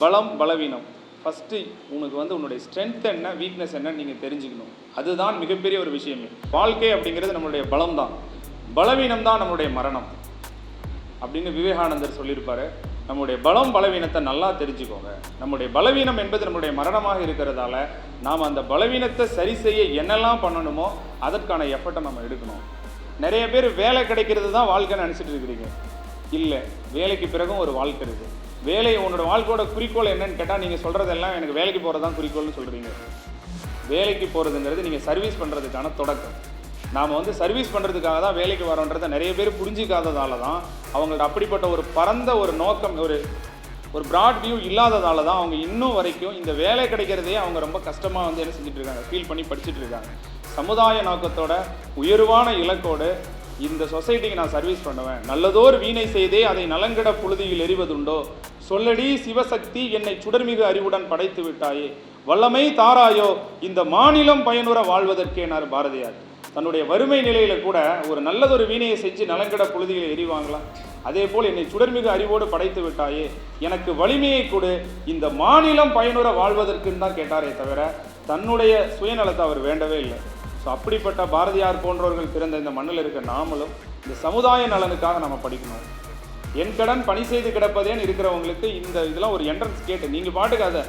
பலம் பலவீனம் ஃபஸ்ட்டு உனக்கு உன்னுடைய ஸ்ட்ரென்த் என்ன வீக்னஸ் என்னன்னு நீங்கள் தெரிஞ்சுக்கணும். அதுதான் மிகப்பெரிய ஒரு விஷயமே. வாழ்க்கை அப்படிங்கிறது நம்மளுடைய பலம் தான், பலவீனம் தான் நம்மளுடைய மரணம் அப்படின்னு விவேகானந்தர் சொல்லியிருப்பாரு. நம்முடைய பலம் பலவீனத்தை நல்லா தெரிஞ்சுக்கோங்க. நம்முடைய பலவீனம் என்பது நம்முடைய மரணமாக இருக்கிறதால நாம் அந்த பலவீனத்தை சரி செய்ய என்னெல்லாம் பண்ணணுமோ அதற்கான எஃபர்ட்டை நம்ம எடுக்கணும். நிறைய பேர் வேலை கிடைக்கிறது தான் வாழ்க்கைன்னு நினச்சிட்டு இருக்கிறீங்க. இல்லை, வேலைக்கு பிறகும் ஒரு வாழ்க்கை இருக்குது. வேலை உன்னோட வாழ்க்கையோட குறிக்கோள் என்னன்னு கேட்டால் நீங்கள் சொல்கிறதெல்லாம் எனக்கு வேலைக்கு போகிறது தான் குறிக்கோள்னு சொல்கிறீங்க. வேலைக்கு போகிறதுங்கிறது நீங்கள் சர்வீஸ் பண்ணுறதுக்கான தொடக்கம். நாம் சர்வீஸ் பண்ணுறதுக்காக தான் வேலைக்கு வரோன்றதை நிறைய பேர் புரிஞ்சிக்காததால தான் அவங்கள்ட்ட அப்படிப்பட்ட ஒரு பரந்த ஒரு நோக்கம், ஒரு ப்ராட் வியூ இல்லாததால தான் அவங்க இன்னும் வரைக்கும் இந்த வேலை கிடைக்கிறதே அவங்க ரொம்ப கஷ்டமாக என்ன செஞ்சுட்டு இருக்காங்க, ஃபீல் பண்ணி படிச்சுட்டு இருக்காங்க. சமுதாய நோக்கத்தோட உயர்வான இலக்கோடு இந்த சொசைட்டிக்கு நான் சர்வீஸ் பண்ணுவேன், நல்லதோர் வீணை செய்தே அதை நலங்கிட புழுதியில் எறிவதுண்டோ, சொல்லடி சிவசக்தி என்னை சுடர்மிகு அறிவுடன் படைத்து விட்டாயே, வல்லமை தாராயோ இந்த மாநிலம் பயனுற வாழ்வதற்கேனார் பாரதியார். தன்னுடைய வறுமை நிலையில கூட ஒரு நல்லதொரு வீணையை செஞ்சு நலங்கிட புழுதியில் எறிவாங்களாம். அதே போல் என்னை சுடர்மிகு அறிவோடு படைத்து விட்டாயே, எனக்கு வலிமையை கொடு இந்த மாநிலம் பயனுற வாழ்வதற்குன்னு தான் கேட்டாரே தவிர தன்னுடைய சுயநலத்தை அவர் வேண்டவே இல்லை. ஸோ அப்படிப்பட்ட பாரதியார் போன்றவர்கள் பிறந்த இந்த மண்ணில் இருக்க நாமளும் இந்த சமுதாய நலனுக்காக நம்ம படிக்கணும். என் கடன் பணி செய்து கிடப்பதேன்னு இருக்கிறவங்களுக்கு இந்த இதெல்லாம் ஒரு என்ட்ரன்ஸ் கேட்டு நீங்கள் பாட்டுக்கு அதை